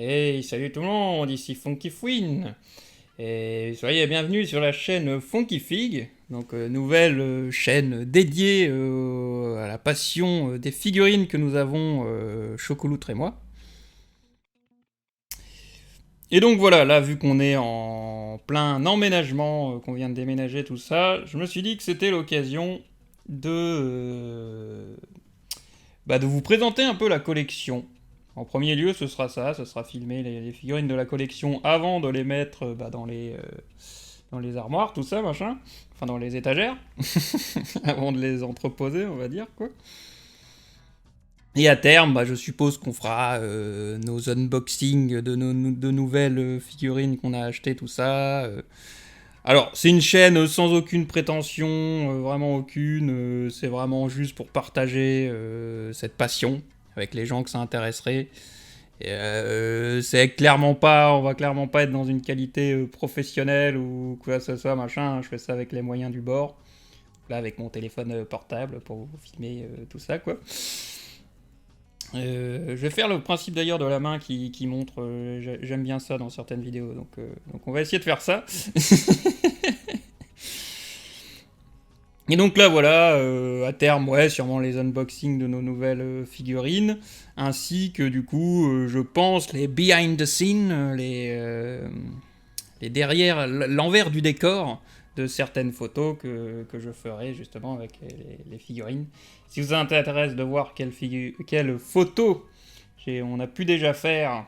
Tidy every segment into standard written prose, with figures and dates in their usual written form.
Hey, salut tout le monde, ici Funky Fwin. Et soyez bienvenus sur la chaîne Funky Fig, donc nouvelle chaîne dédiée à la passion des figurines que nous avons, Chocoloutre et moi. Et donc voilà, là vu qu'on est en plein emménagement, qu'on vient de déménager tout ça, je me suis dit que c'était l'occasion de vous présenter un peu la collection. En premier lieu, ce sera ça, ce sera filmer les figurines de la collection avant de les mettre dans les armoires, tout ça, machin. Enfin, dans les étagères, avant de les entreposer, on va dire, quoi. Et à terme, je suppose qu'on fera nos unboxings de nouvelles figurines qu'on a achetées, tout ça. Alors, c'est une chaîne sans aucune prétention, vraiment aucune. C'est vraiment juste pour partager cette passion avec les gens que ça intéresserait. Et, c'est clairement pas, on va clairement pas être dans une qualité professionnelle ou quoi que ce soit, machin. Je fais ça avec les moyens du bord. Là, avec mon téléphone portable pour vous filmer tout ça, quoi. Je vais faire le principe d'ailleurs de la main qui montre. J'aime bien ça dans certaines vidéos, donc on va essayer de faire ça. Et donc là, voilà, à terme, ouais, sûrement les unboxings de nos nouvelles figurines, ainsi que du coup, je pense, les behind the scene, les derrière, l'envers du décor de certaines photos que je ferai justement avec les figurines. Si vous intéresse de voir quelles photos on a pu déjà faire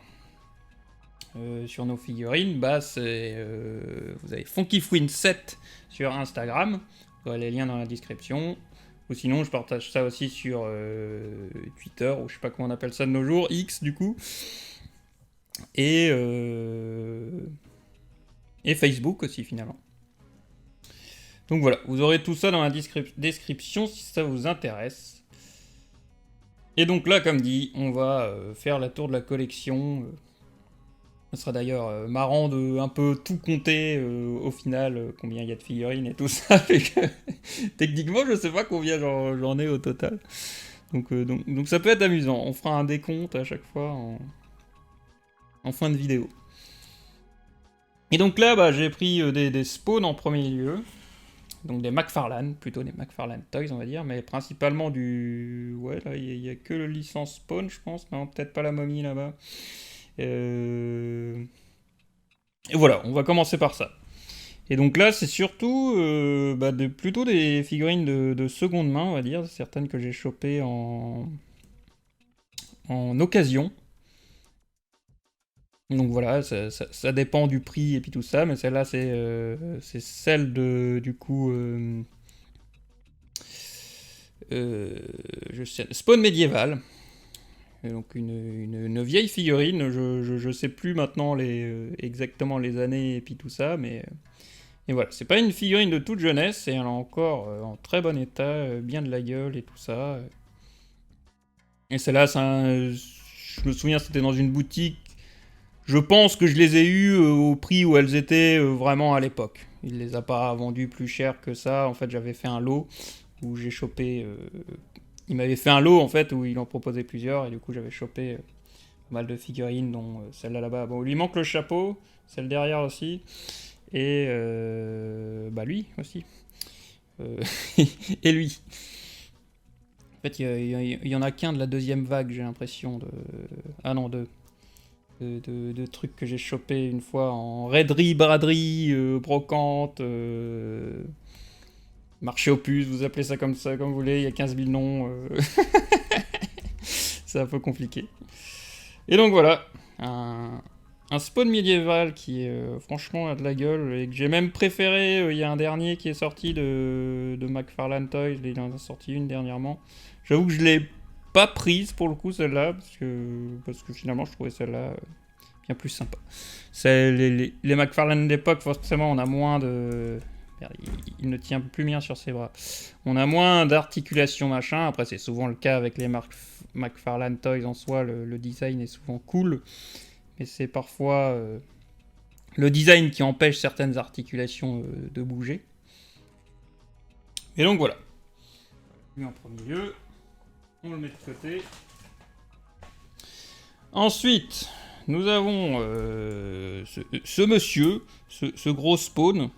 sur nos figurines, vous avez FunkyFwin7 sur Instagram. Vous aurez les liens dans la description. Ou sinon, je partage ça aussi sur Twitter, ou je sais pas comment on appelle ça de nos jours, X du coup. Et, euh, et Facebook aussi finalement. Donc voilà, vous aurez tout ça dans la description si ça vous intéresse. Et donc là, comme dit, on va faire la tour de la collection. Ce sera d'ailleurs marrant de un peu tout compter au final, combien il y a de figurines et tout ça. Techniquement, je sais pas combien j'en ai au total. Donc ça peut être amusant. On fera un décompte à chaque fois en fin de vidéo. Et donc là, j'ai pris des spawns en premier lieu. Donc des McFarlane, plutôt des McFarlane Toys, on va dire, mais principalement du. Ouais, là, il y a que le licence Spawn, je pense. Non, peut-être pas la momie là-bas. Et voilà, on va commencer par ça. Et donc là, c'est surtout plutôt des figurines de seconde main, on va dire, certaines que j'ai chopées en occasion. Donc voilà, ça dépend du prix et puis tout ça, mais celle-là, c'est celle de, du coup, Spawn médiéval. Et donc une vieille figurine, je sais plus maintenant exactement les années et puis tout ça, mais et voilà, c'est pas une figurine de toute jeunesse, et elle est encore en très bon état, bien de la gueule et tout ça. Et celle-là, je me souviens, c'était dans une boutique. Je pense que je les ai eues au prix où elles étaient vraiment à l'époque. Il les a pas vendues plus cher que ça. En fait, j'avais fait un lot où j'ai chopé. Il m'avait fait un lot en fait où il en proposait plusieurs, et du coup j'avais chopé pas mal de figurines, dont celle-là là-bas. Bon, il lui manque le chapeau, celle derrière aussi, et lui aussi. Euh, et lui. En fait, il y en a qu'un de la deuxième vague, j'ai l'impression. Ah non, de trucs que j'ai chopé une fois en raiderie, braderie, brocante, marché aux puces, vous appelez ça comme vous voulez, il y a 15 000 noms. C'est un peu compliqué. Et donc voilà, un spawn médiéval qui franchement a de la gueule et que j'ai même préféré. Il y a un dernier qui est sorti de McFarlane Toys, il en a sorti une dernièrement. J'avoue que je l'ai pas prise pour le coup celle-là parce que finalement je trouvais celle-là bien plus sympa. C'est les McFarlane d'époque, forcément on a moins de. Merde, il ne tient plus bien sur ses bras. On a moins d'articulation machin. Après c'est souvent le cas avec les McFarlane Toys en soi. Le design est souvent cool, mais c'est parfois le design qui empêche certaines articulations de bouger. Et donc voilà. Lui en premier lieu, on le met de côté. Ensuite, nous avons ce monsieur, ce gros spawn.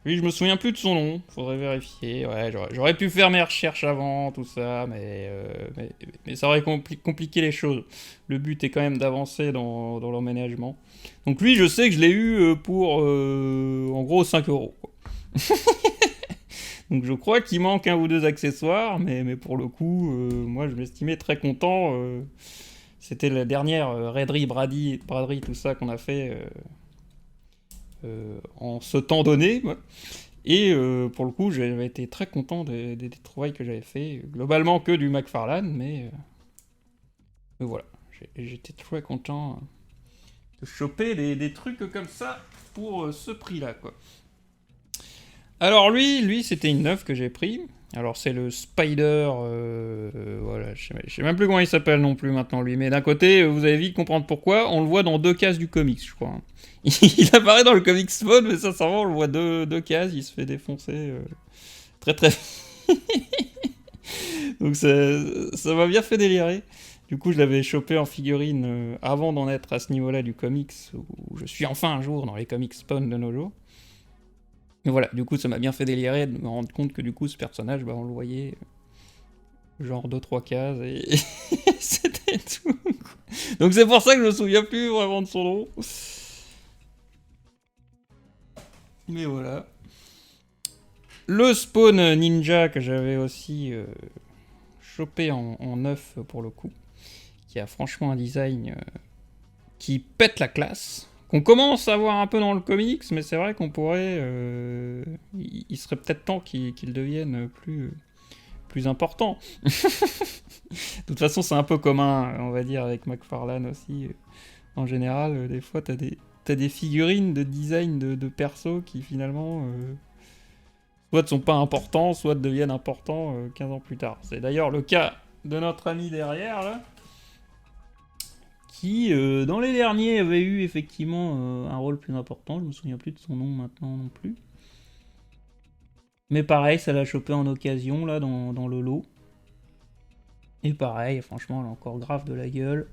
Lui, je me souviens plus de son nom, faudrait vérifier. Ouais, j'aurais pu faire mes recherches avant, tout ça, mais ça aurait compliqué les choses. Le but est quand même d'avancer dans l'emménagement. Donc lui, je sais que je l'ai eu pour, en gros, 5 euros. Donc je crois qu'il manque un ou deux accessoires, mais pour le coup, moi, je m'estimais très content. C'était la dernière raiderie, braderie, tout ça qu'on a fait en ce temps donné. Ouais. Et pour le coup, j'avais été très content des trouvailles que j'avais fait. Globalement que du McFarlane, mais voilà. J'étais très content de choper des trucs comme ça pour ce prix-là, quoi. Alors lui c'était une neuve que j'ai pris. Alors c'est le Spider, voilà, je sais même plus comment il s'appelle non plus maintenant lui, mais d'un côté, vous allez vite comprendre pourquoi, on le voit dans 2 cases du comics, je crois. Il apparaît dans le comics mode, mais sincèrement, on le voit deux cases, il se fait défoncer très très... Donc ça m'a bien fait délirer. Du coup, je l'avais chopé en figurine avant d'en être à ce niveau-là du comics, où je suis enfin un jour dans les comics Spawn de nos jours. Mais voilà, du coup, ça m'a bien fait délirer de me rendre compte que du coup, ce personnage, bah, on le voyait genre 2-3 cases et c'était tout. Donc c'est pour ça que je me souviens plus vraiment de son nom. Mais voilà. Le spawn ninja que j'avais aussi chopé en neuf pour le coup, qui a franchement un design qui pète la classe. Qu'on commence à voir un peu dans le comics, mais c'est vrai qu'on pourrait... il serait peut-être temps qu'il devienne plus important. De toute façon, c'est un peu commun, on va dire, avec McFarlane aussi. En général, des fois, t'as des figurines de design de persos qui finalement soit ne sont pas importants, soit deviennent importants 15 ans plus tard. C'est d'ailleurs le cas de notre ami derrière, là, qui, dans les derniers, avait eu effectivement un rôle plus important. Je me souviens plus de son nom maintenant non plus. Mais pareil, ça l'a chopé en occasion, là, dans le lot. Et pareil, franchement, elle a encore grave de la gueule.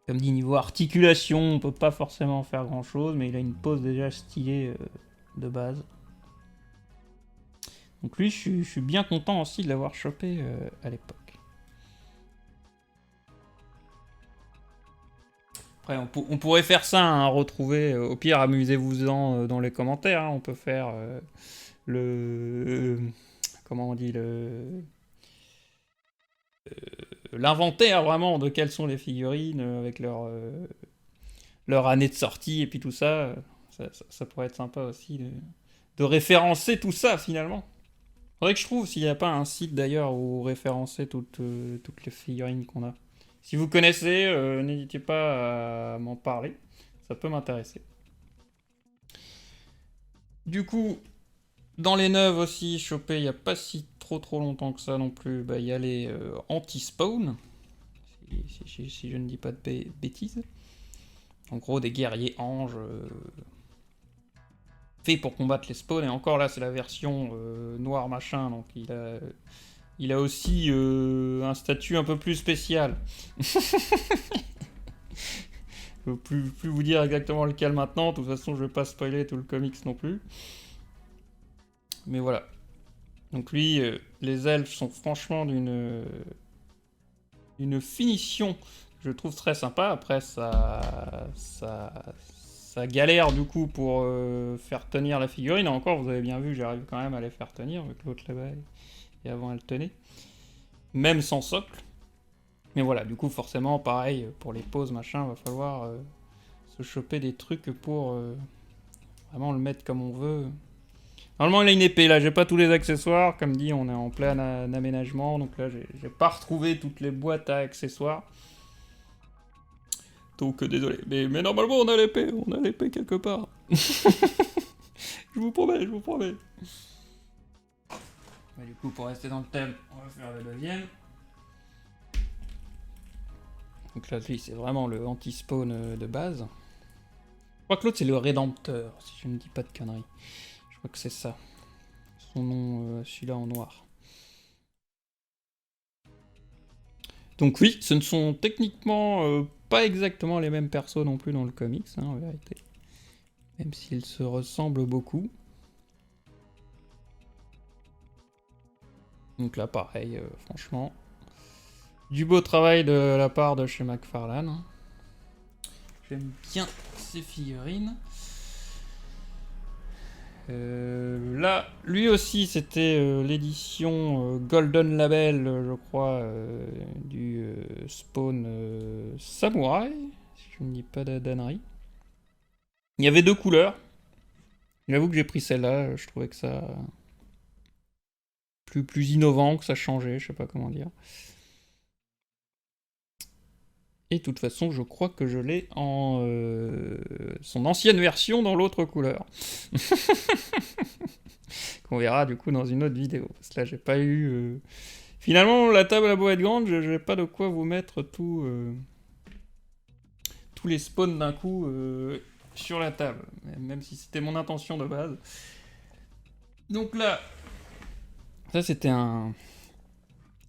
Comme dit, niveau articulation, on peut pas forcément faire grand chose, mais il a une pose déjà stylée de base. Donc lui, je suis bien content aussi de l'avoir chopé à l'époque. Après, on pourrait faire ça, hein, retrouver, au pire, amusez-vous-en dans les commentaires. Hein, on peut faire comment on dit l'inventaire vraiment de quelles sont les figurines avec leur année de sortie et puis tout ça. Ça pourrait être sympa aussi de référencer tout ça finalement. Faudrait que je trouve s'il n'y a pas un site d'ailleurs où référencer toutes les figurines qu'on a. Si vous connaissez, n'hésitez pas à m'en parler. Ça peut m'intéresser. Du coup, dans les neuves aussi, chopé il n'y a pas si trop longtemps que ça non plus, bah, il y a les anti-spawn. Si je ne dis pas de bêtises. En gros, des guerriers anges faits pour combattre les spawns. Et encore là, c'est la version noir machin, donc il a aussi un statut un peu plus spécial. Je peux plus vous dire exactement lequel maintenant. De toute façon, je vais pas spoiler tout le comics non plus. Mais voilà. Donc lui, les elfes sont franchement d'une finition que je trouve très sympa. Après, ça galère du coup pour faire tenir la figurine. Et encore, vous avez bien vu, j'arrive quand même à les faire tenir, vu que l'autre là-bas, et avant elle tenait. Même sans socle. Mais voilà, du coup, forcément, pareil, pour les poses, machin, va falloir se choper des trucs pour vraiment le mettre comme on veut. Normalement, il a une épée, là, j'ai pas tous les accessoires. Comme dit, on est en plein aménagement, donc là, j'ai pas retrouvé toutes les boîtes à accessoires. Donc, désolé. Mais normalement, on a l'épée quelque part. Je vous promets, je vous promets. Mais du coup, pour rester dans le thème, on va faire le deuxième. Donc là, lui, c'est vraiment le anti-spawn de base. Je crois que l'autre, c'est le Rédempteur, si je ne dis pas de conneries. Je crois que c'est ça. Son nom, celui-là en noir. Donc oui, ce ne sont techniquement pas exactement les mêmes persos non plus dans le comics, hein, en vérité. Même s'ils se ressemblent beaucoup. Donc là, pareil, franchement, du beau travail de la part de chez McFarlane. J'aime bien ces figurines. Là, lui aussi, c'était l'édition Golden Label, je crois, du Spawn Samurai, si je ne dis pas d'ânerie. Il y avait deux couleurs. J'avoue que j'ai pris celle-là, je trouvais que ça... plus innovant, que ça changeait, je sais pas comment dire. Et de toute façon, je crois que je l'ai en son ancienne version dans l'autre couleur. Qu'on verra du coup dans une autre vidéo. Parce que là, j'ai pas eu... Finalement, la table a beau être grande, j'ai pas de quoi vous mettre tous les spawns d'un coup sur la table. Même si c'était mon intention de base. Donc là, ça c'était un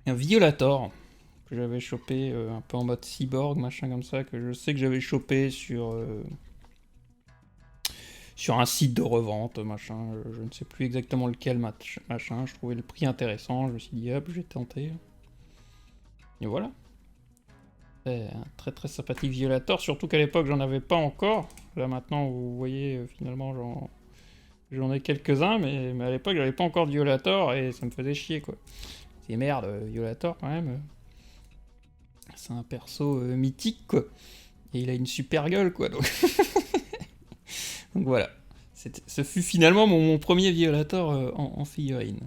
Violator que j'avais chopé un peu en mode cyborg, machin comme ça, que je sais que j'avais chopé sur un site de revente, machin, je ne sais plus exactement lequel, machin, je trouvais le prix intéressant, je me suis dit hop, j'ai tenté. Et voilà. C'est un très très sympathique Violator, surtout qu'à l'époque j'en avais pas encore. Là maintenant vous voyez finalement j'en ai quelques-uns, mais à l'époque j'avais pas encore de Violator et ça me faisait chier quoi. C'est merde, Violator quand même. C'est un perso mythique quoi. Et il a une super gueule quoi. Donc, donc voilà. Ce fut finalement mon premier Violator en figurine.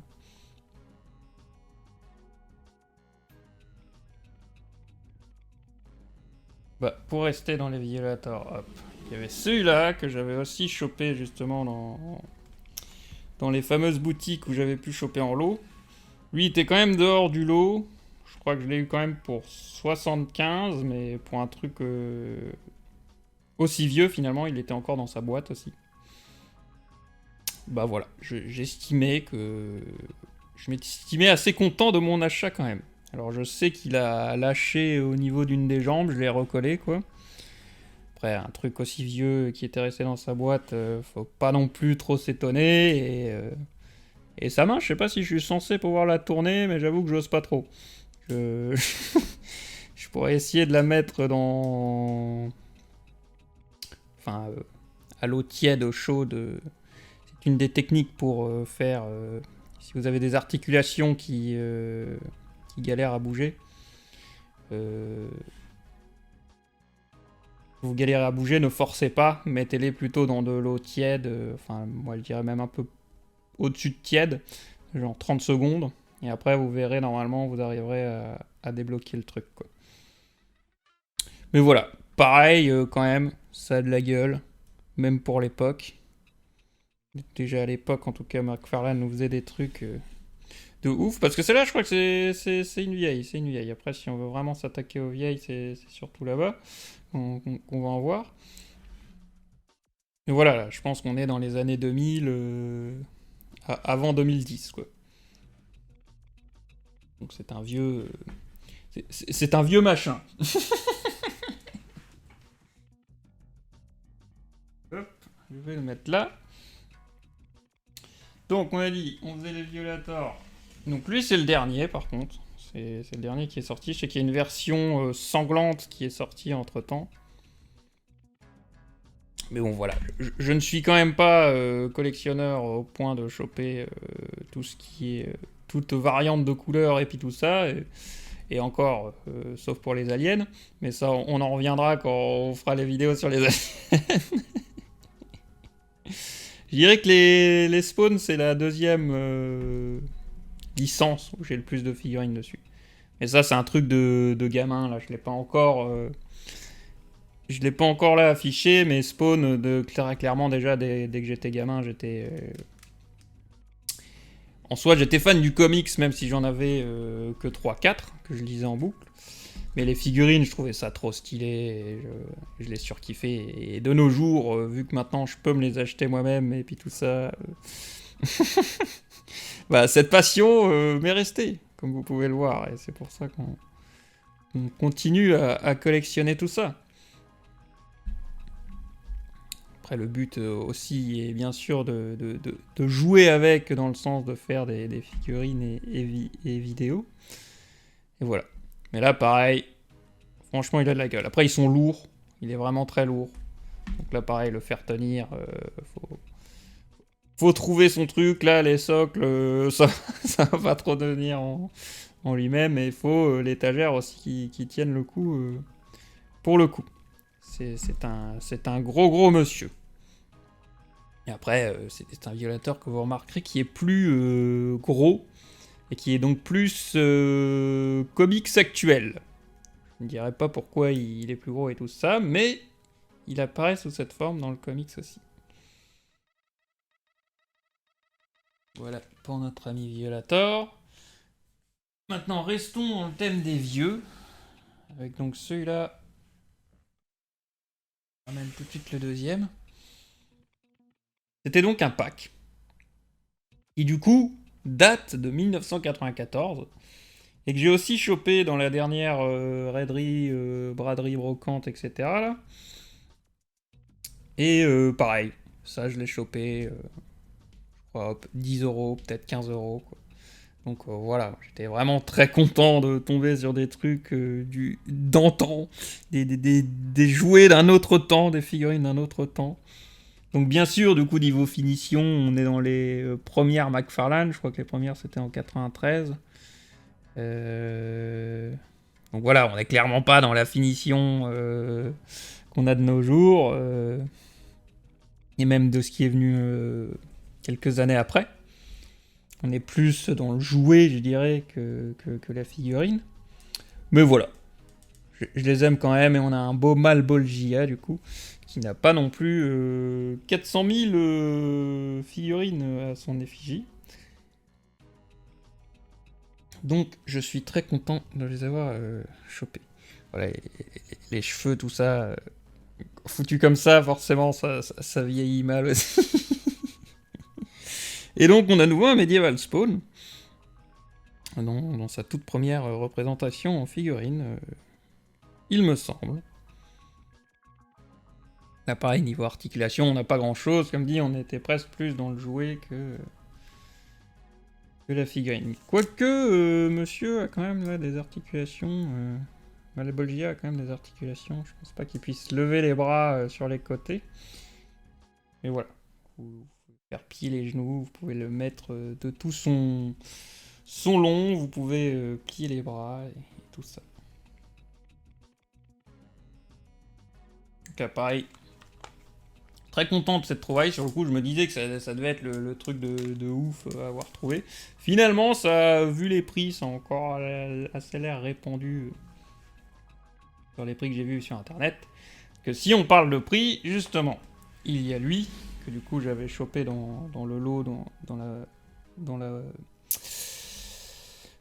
Bah, pour rester dans les Violators, hop. Il y avait celui-là que j'avais aussi chopé justement dans les fameuses boutiques où j'avais pu choper en lot. Lui, il était quand même dehors du lot. Je crois que je l'ai eu quand même pour 75, mais pour un truc aussi vieux, finalement, il était encore dans sa boîte aussi. Bah voilà, j'estimais que... Je m'estimais assez content de mon achat quand même. Alors je sais qu'il a lâché au niveau d'une des jambes, je l'ai recollé quoi. Après, un truc aussi vieux qui était resté dans sa boîte, faut pas non plus trop s'étonner. Et sa main, je sais pas si je suis censé pouvoir la tourner, mais j'avoue que j'ose pas trop. Je... je pourrais essayer de la mettre dans... Enfin, à l'eau tiède, au chaud. C'est une des techniques pour faire... si vous avez des articulations qui galèrent à bouger. Vous galérez à bouger, ne forcez pas, mettez-les plutôt dans de l'eau tiède, enfin moi je dirais même un peu au-dessus de tiède, genre 30 secondes, et après vous verrez normalement vous arriverez à débloquer le truc quoi. Mais voilà, pareil quand même, ça a de la gueule, même pour l'époque. Déjà à l'époque en tout cas McFarlane nous faisait des trucs de ouf, parce que celle-là je crois que c'est une vieille, après si on veut vraiment s'attaquer aux vieilles c'est surtout là-bas qu'on va en voir. Et voilà, là, je pense qu'on est dans les années 2000, avant 2010, quoi. Donc c'est un vieux... c'est un vieux machin. Hop, je vais le mettre là. Donc on a dit, on faisait les Violators. Donc lui c'est le dernier par contre. C'est le dernier qui est sorti. Je sais qu'il y a une version sanglante qui est sortie entre temps. Mais bon voilà, je ne suis quand même pas collectionneur au point de choper tout ce qui est... toute variante de couleurs et puis tout ça. Et encore, sauf pour les aliens. Mais ça, on en reviendra quand on fera les vidéos sur les aliens. Je dirais que les spawns, c'est la deuxième licence où j'ai le plus de figurines dessus. Mais ça, c'est un truc de gamin, là. Je l'ai pas encore... je l'ai pas encore là affiché, mais Spawn, clairement déjà, dès que j'étais gamin, j'étais... En soi, j'étais fan du comics, même si j'en avais que 3-4, que je lisais en boucle. Mais les figurines, je trouvais ça trop stylé, et je les surkiffais. Et de nos jours, vu que maintenant je peux me les acheter moi-même, et puis tout ça... bah, cette passion m'est restée, comme vous pouvez le voir, et c'est pour ça on continue à collectionner tout ça. Après, le but aussi est bien sûr de jouer avec, dans le sens de faire des figurines et vidéos. Et voilà. Mais là, pareil, franchement, il a de la gueule. Après, ils sont lourds. Il est vraiment très lourd. Donc là, pareil, le faire tenir, faut trouver son truc. Là, les socles, ça va pas trop tenir en lui-même. Et il faut l'étagère aussi qui tienne le coup pour le coup. C'est un gros monsieur. Et après, c'est un violateur que vous remarquerez qui est plus gros et qui est donc plus comics actuel. Je ne dirais pas pourquoi il est plus gros et tout ça, mais il apparaît sous cette forme dans le comics aussi. Voilà pour notre ami Violator. Maintenant, restons dans le thème des vieux. Avec donc celui-là. On ramène tout de suite le deuxième. C'était donc un pack. Qui du coup date de 1994. Et que j'ai aussi chopé dans la dernière raiderie, braderie, brocante, etc. Là. Et pareil, ça je l'ai chopé, je crois, 10 euros, peut-être 15 euros. Quoi. Donc voilà, j'étais vraiment très content de tomber sur des trucs d'antan, des jouets d'un autre temps, des figurines d'un autre temps. Donc bien sûr, du coup, niveau finition, on est dans les premières McFarlane, je crois que les premières c'était en 93. Donc voilà, on n'est clairement pas dans la finition qu'on a de nos jours, et même de ce qui est venu quelques années après. On est plus dans le jouet, je dirais, que la figurine. Mais voilà, je les aime quand même, et on a un beau Malbol JA, du coup, qui n'a pas non plus 400 000 figurines à son effigie. Donc je suis très content de les avoir chopés. Voilà, les cheveux, tout ça, foutu comme ça, forcément, ça vieillit mal aussi. Et donc on a à nouveau un Medieval Spawn, dans sa toute première représentation en figurine, il me semble. Là pareil, niveau articulation, on n'a pas grand chose, comme dit, on était presque plus dans le jouet que la figurine. Quoique, monsieur a quand même là des articulations. Malbolgia a quand même des articulations. Je pense pas qu'il puisse lever les bras sur les côtés. Et voilà. Vous pouvez faire plier les genoux, vous pouvez le mettre de tout son long, vous pouvez plier les bras et tout ça. Donc pareil. Très content de cette trouvaille, sur le coup je me disais que ça devait être le truc de ouf à avoir trouvé. Finalement, ça, vu les prix, ça a encore assez l'air répandu sur les prix que j'ai vus sur internet. Que si on parle de prix, justement, il y a lui, que du coup j'avais chopé dans le lot, dans la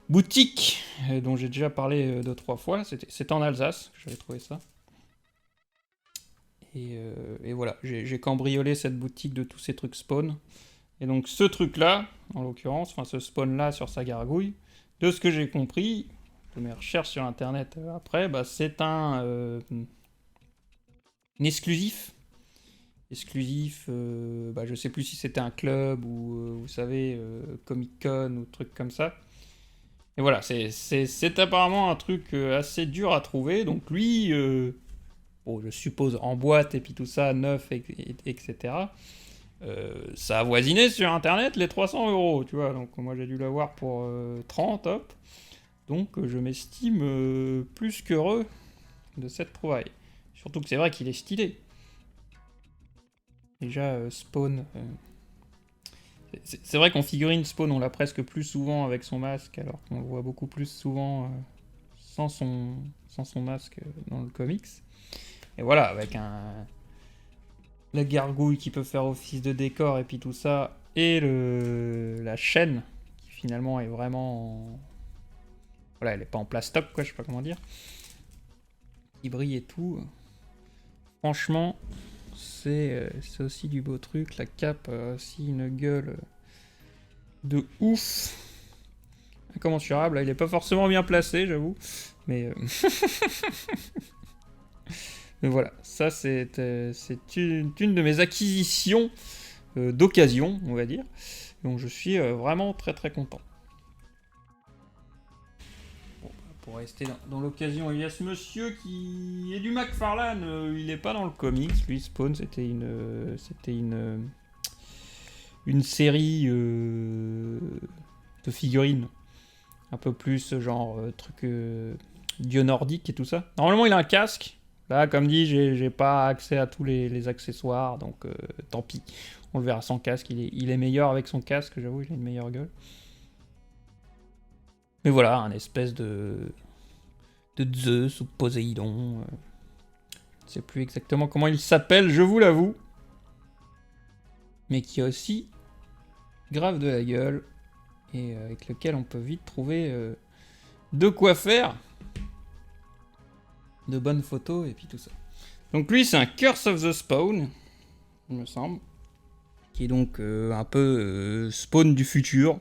boutique, dont j'ai déjà parlé 2-3 fois. C'était en Alsace que j'avais trouvé ça. Et voilà, j'ai cambriolé cette boutique de tous ces trucs spawn. Et donc ce truc-là, en l'occurrence, enfin ce spawn-là sur sa gargouille, de ce que j'ai compris, de mes recherches sur internet après, bah, c'est un exclusif. Exclusif, bah, je sais plus si c'était un club ou vous savez, Comic Con ou truc comme ça. Et voilà, c'est apparemment un truc assez dur à trouver. Donc lui, bon, je suppose en boîte et puis tout ça, neuf, etc. Ça a avoisiné sur internet les 300 euros, tu vois. Donc moi j'ai dû l'avoir pour 30, hop. Donc je m'estime plus qu'heureux de cette trouvaille. Surtout que c'est vrai qu'il est stylé. Déjà, Spawn. C'est vrai qu'en figurine, Spawn, on l'a presque plus souvent avec son masque, alors qu'on le voit beaucoup plus souvent sans son masque dans le comics. Et voilà, avec la gargouille qui peut faire office de décor et puis tout ça, et la chaîne, qui finalement est vraiment... Voilà, elle est pas en plastoc, quoi, je sais pas comment dire. Qui brille et tout. Franchement, c'est aussi du beau truc. La cape a aussi une gueule de ouf. incommensurable. Là, il est pas forcément bien placé, j'avoue. Mais, mais voilà, ça c'est une de mes acquisitions d'occasion, on va dire. Donc je suis vraiment très très content. Bon, pour rester dans l'occasion, il y a ce monsieur qui est du McFarlane. Il n'est pas dans le comics. Lui, Spawn, c'était une série de figurines. Un peu plus genre truc dieu nordique et tout ça. Normalement, il a un casque. Là, comme dit, j'ai pas accès à tous les accessoires, donc tant pis. On le verra sans casque. Il est meilleur avec son casque, j'avoue, il a une meilleure gueule. Mais voilà, un espèce de Zeus ou Poséidon. Je ne sais plus exactement comment il s'appelle, je vous l'avoue. Mais qui a aussi grave de la gueule. Et avec lequel on peut vite trouver de quoi faire. De bonnes photos et puis tout ça. Donc lui, c'est un Curse of the Spawn, il me semble. Qui est donc un peu Spawn du futur.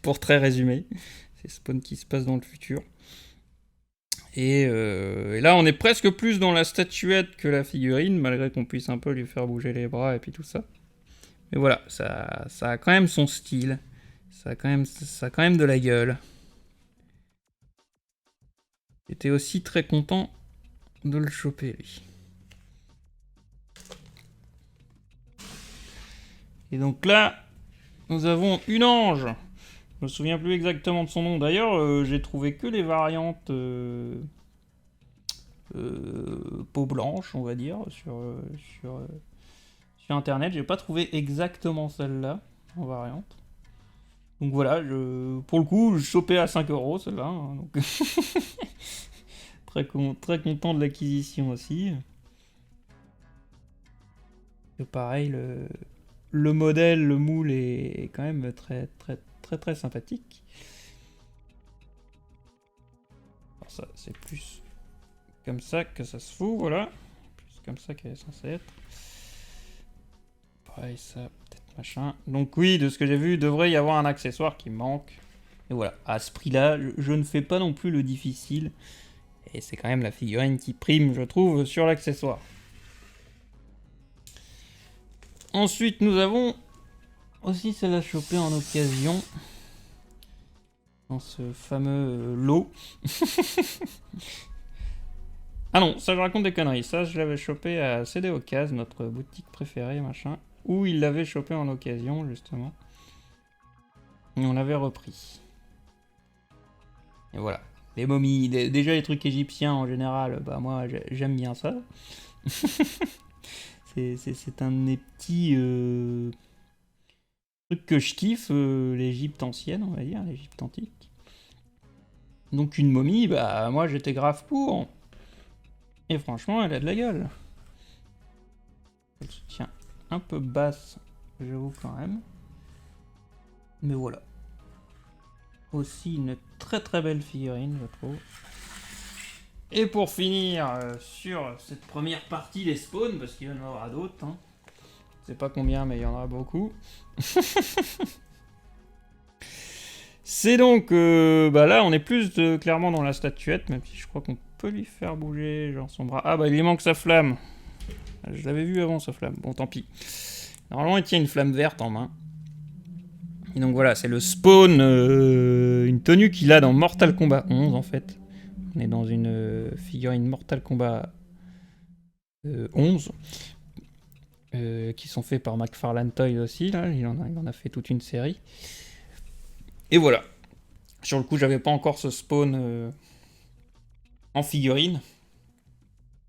Pour très résumer. C'est Spawn qui se passe dans le futur. Et là, on est presque plus dans la statuette que la figurine, malgré qu'on puisse un peu lui faire bouger les bras et puis tout ça. Mais voilà, ça a quand même son style. Ça a quand même de la gueule. J'étais aussi très content de le choper, lui. Et donc là, nous avons une ange. Je me souviens plus exactement de son nom. D'ailleurs, j'ai trouvé que les variantes peau blanche, on va dire, sur internet. J'ai pas trouvé exactement celle-là en variante. Donc voilà, pour le coup, je chopais à 5€ celle-là. Hein, donc très content de l'acquisition aussi. Et pareil, le modèle, le moule est quand même très sympathique. Alors ça, c'est plus comme ça que ça se fout, voilà. Plus comme ça qu'elle est censée être. Pareil, ça, peut-être machin. Donc oui, de ce que j'ai vu, il devrait y avoir un accessoire qui manque. Et voilà, à ce prix-là, je ne fais pas non plus le difficile. Et c'est quand même la figurine qui prime, je trouve, sur l'accessoire. Ensuite, nous avons aussi celle-là chopée en occasion. Dans ce fameux lot. Ah non, ça je raconte des conneries. Ça, je l'avais chopé à CD Occasion, notre boutique préférée, machin. Où il l'avait chopé en occasion, justement. Et on l'avait repris. Et voilà. Les momies, déjà les trucs égyptiens en général, bah moi j'aime bien ça. c'est un de mes petits trucs que je kiffe, l'Égypte ancienne, on va dire, l'Égypte antique. Donc une momie, bah moi j'étais grave pour. Et franchement, elle a de la gueule. Elle se tient un peu basse, j'avoue quand même. Mais voilà. Aussi une très belle figurine, je trouve. Et pour finir sur cette première partie des spawns, parce qu'il y en aura d'autres, hein. Je sais pas combien, mais il y en aura beaucoup. C'est donc, bah là on est plus clairement dans la statuette, même si je crois qu'on peut lui faire bouger genre son bras. Ah bah il lui manque sa flamme. Je l'avais vu avant sa flamme, bon tant pis. Normalement il tient une flamme verte en main. Et donc voilà, c'est le spawn, une tenue qu'il a dans Mortal Kombat 11 en fait. On est dans une figurine Mortal Kombat 11. Qui sont faits par McFarlane Toys aussi, là. Il en a fait toute une série. Et voilà. Sur le coup, j'avais pas encore ce spawn en figurine.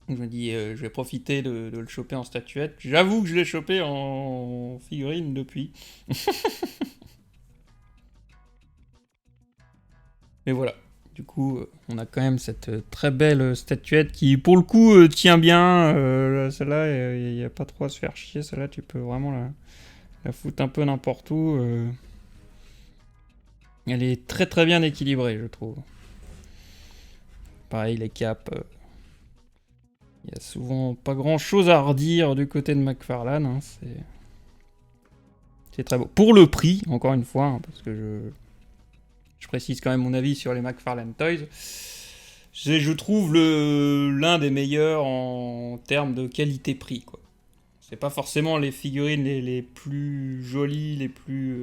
Donc je me dis, je vais profiter de le choper en statuette. J'avoue que je l'ai chopé en figurine depuis. Mais voilà. Du coup, on a quand même cette très belle statuette qui, pour le coup, tient bien. Celle-là, il n'y a pas trop à se faire chier. Celle-là, tu peux vraiment la foutre un peu n'importe où. Elle est très bien équilibrée, je trouve. Pareil, les caps. Il y a souvent pas grand-chose à redire du côté de McFarlane. Hein, c'est très beau. Pour le prix, encore une fois, hein, parce que je précise quand même mon avis sur les McFarlane Toys. C'est, je trouve, l'un des meilleurs en termes de qualité-prix, quoi. C'est pas forcément les figurines les plus jolies, les plus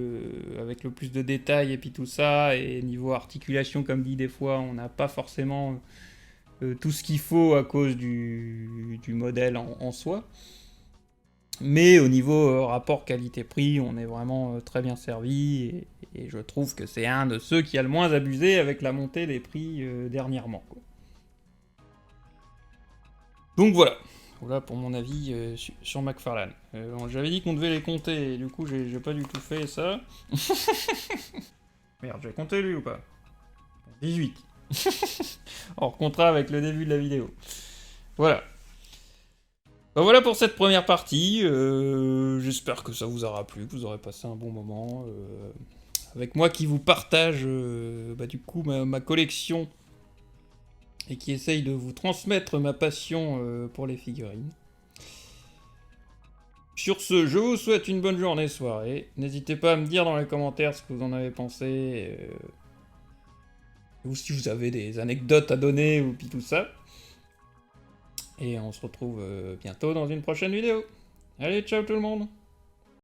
avec le plus de détails et puis tout ça. Et niveau articulation, comme dit des fois, on n'a pas forcément tout ce qu'il faut à cause du modèle en soi. Mais au niveau rapport qualité-prix, on est vraiment très bien servi. Et je trouve que c'est un de ceux qui a le moins abusé avec la montée des prix dernièrement, quoi. Donc voilà. Voilà pour mon avis sur McFarlane. J'avais dit qu'on devait les compter, et du coup j'ai pas du tout fait ça. Merde, j'ai compté lui ou pas? 18. Hors contrat avec le début de la vidéo. Voilà. Ben voilà pour cette première partie. J'espère que ça vous aura plu, que vous aurez passé un bon moment. Avec moi qui vous partage bah, du coup ma collection et qui essaye de vous transmettre ma passion pour les figurines. Sur ce, je vous souhaite une bonne journée, soirée. N'hésitez pas à me dire dans les commentaires ce que vous en avez pensé. Ou si vous avez des anecdotes à donner ou puis tout ça. Et on se retrouve bientôt dans une prochaine vidéo. Allez, ciao tout le monde!